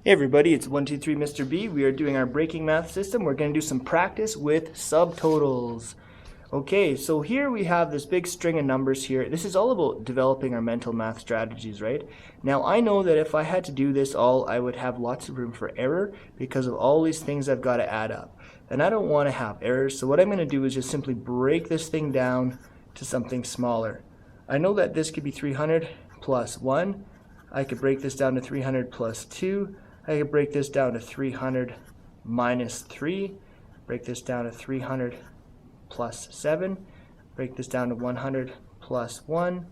Hey everybody, it's 123 Mr. B. We are doing our breaking math system. We're going to do some practice with subtotals. Okay, so here we have this big string of numbers here. This is all about developing our mental math strategies, right? Now I know that if I had to do this all, I would have lots of room for error because of all these things I've got to add up. And I don't want to have errors, so what I'm going to do is just simply break this thing down to something smaller. I know that this could be 300 plus 1. I could break this down to 300 plus 2. I could break this down to 300 minus 3, break this down to 300 plus 7, break this down to 100 plus 1.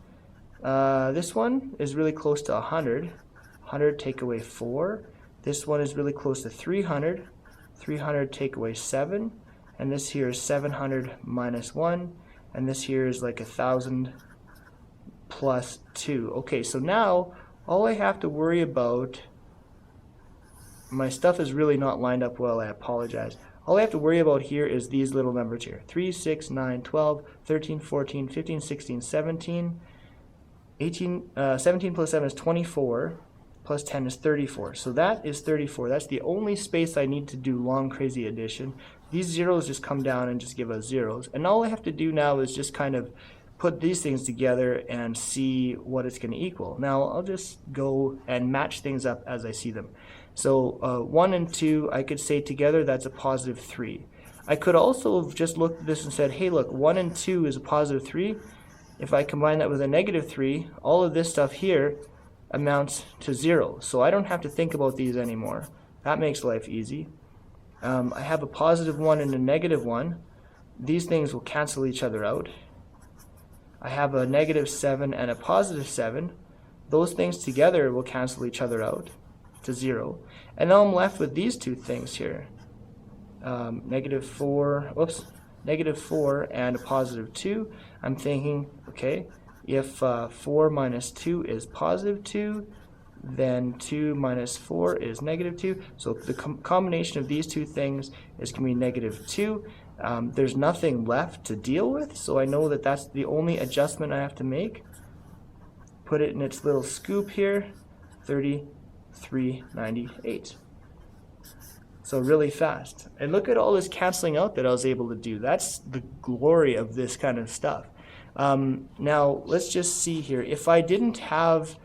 This one is really close to 100. 100 take away 4. This one is really close to 300. 300 take away 7. And this here is 700 minus 1. And this here is like 1,000 plus 2. Okay, so now all I have to worry about, my stuff is really not lined up well, I apologize. All I have to worry about here is these little numbers here. 3, 6, 9, 12, 13, 14, 15, 16, 17, 18, 17 plus 7 is 24, plus 10 is 34. So that is 34. That's the only space I need to do long crazy addition. These zeros just come down and just give us zeros. And all I have to do now is just kind of put these things together and see what it's going to equal. Now I'll just go and match things up as I see them. So 1 and 2, I could say together that's a positive 3. I could also have just looked at this and said, hey look, 1 and 2 is a positive 3. If I combine that with a negative 3, all of this stuff here amounts to 0. So I don't have to think about these anymore. That makes life easy. I have a positive 1 and a negative 1. These things will cancel each other out. I have a negative 7 and a positive 7. Those things together will cancel each other out to 0. And now I'm left with these two things here. Negative 4 and a positive 2. I'm thinking, okay, if 4 minus 2 is positive 2, then 2 minus 4 is negative 2. So the combination of these two things is going to be negative 2. There's nothing left to deal with, so I know that that's the only adjustment I have to make. Put it in its little scoop here, 3398. So really fast. And look at all this canceling out that I was able to do. That's the glory of this kind of stuff. Now let's just see here. If I didn't have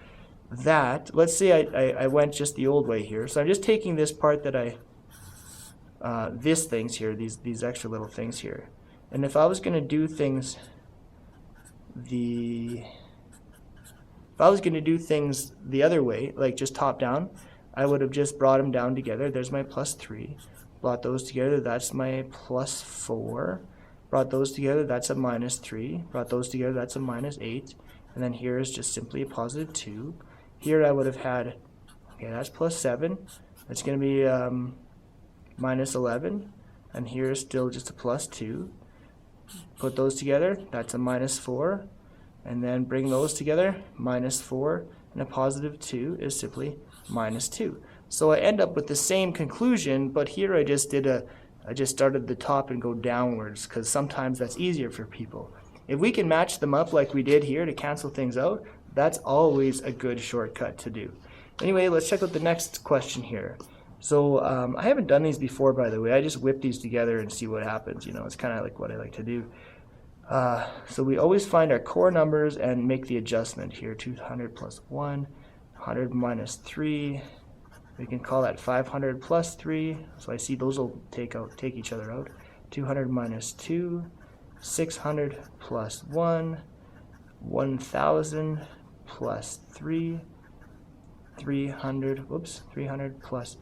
that, let's say I went just the old way here. So I'm just taking this part that this things here, these extra little things here. And if I was going to do things the other way, like just top down, I would have just brought them down together. There's my plus 3. Brought those together, that's my plus 4. Brought those together, that's a minus 3. Brought those together, that's a minus 8. And then here is just simply a positive 2. Here I would have had, okay, that's plus 7. That's going to be minus 11. And here is still just a plus 2. Put those together, that's a minus 4. And then bring those together, minus 4. And a positive 2 is simply minus 2. So I end up with the same conclusion, but here I just started the top and go downwards, because sometimes that's easier for people. If we can match them up like we did here to cancel things out, that's always a good shortcut to do. Anyway, let's check out the next question here. So I haven't done these before, by the way. I just whip these together and see what happens. You know, it's kind of like what I like to do. So we always find our core numbers and make the adjustment here. 200 plus 1, 100 minus 3. We can call that 500 plus 3. So I see those will take each other out. 200 minus 2, 600 plus 1, 1,000 plus 3, 300 plus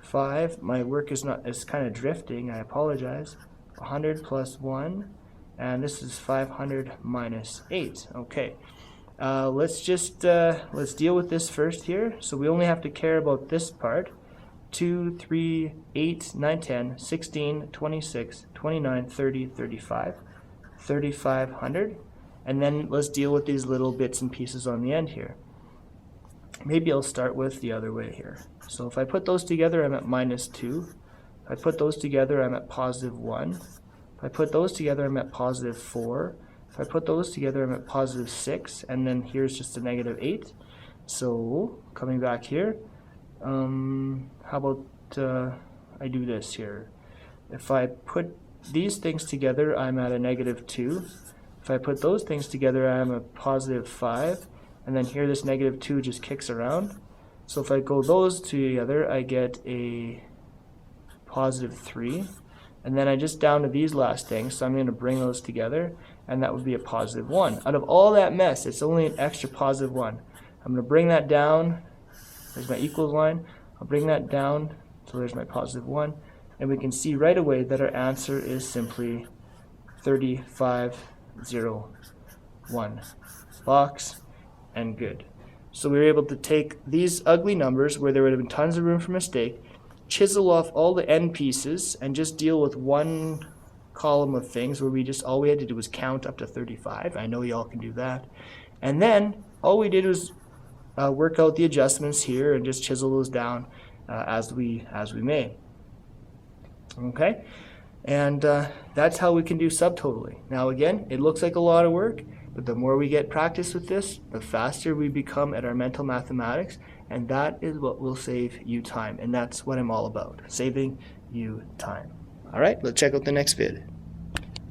5. My work is kind of drifting. I apologize. 100 plus 1. And this is 500 minus 8. Okay, let's deal with this first here. So we only have to care about this part. 2, 3, 8, 9, 10, 16, 26, 29, 30, 35, 3,500. And then let's deal with these little bits and pieces on the end here. Maybe I'll start with the other way here. So if I put those together, I'm at minus 2. If I put those together, I'm at positive 1. If I put those together, I'm at positive 4. If I put those together, I'm at positive 6. And then here's just a negative 8. So coming back here, How about I do this here. If I put these things together, I'm at a -2. If I put those things together, I'm a +5. And then here this -2 just kicks around. So if I go those together, I get a +3. And then I just down to these last things, so I'm going to bring those together, and that would be a +1. Out of all that mess, it's only an extra +1. I'm going to bring that down. There's my equals line. I'll bring that down, so there's my +1. And we can see right away that our answer is simply 3501. Box and good. So we were able to take these ugly numbers where there would have been tons of room for mistake, chisel off all the end pieces, and just deal with one column of things where all we had to do was count up to 35. I know y'all can do that. And then all we did was work out the adjustments here and just chisel those down as we may. Okay, and that's how we can do subtotaling. Now again, it looks like a lot of work, but the more we get practice with this, the faster we become at our mental mathematics, and that is what will save you time, and that's what I'm all about, saving you time. All right, let's check out the next vid.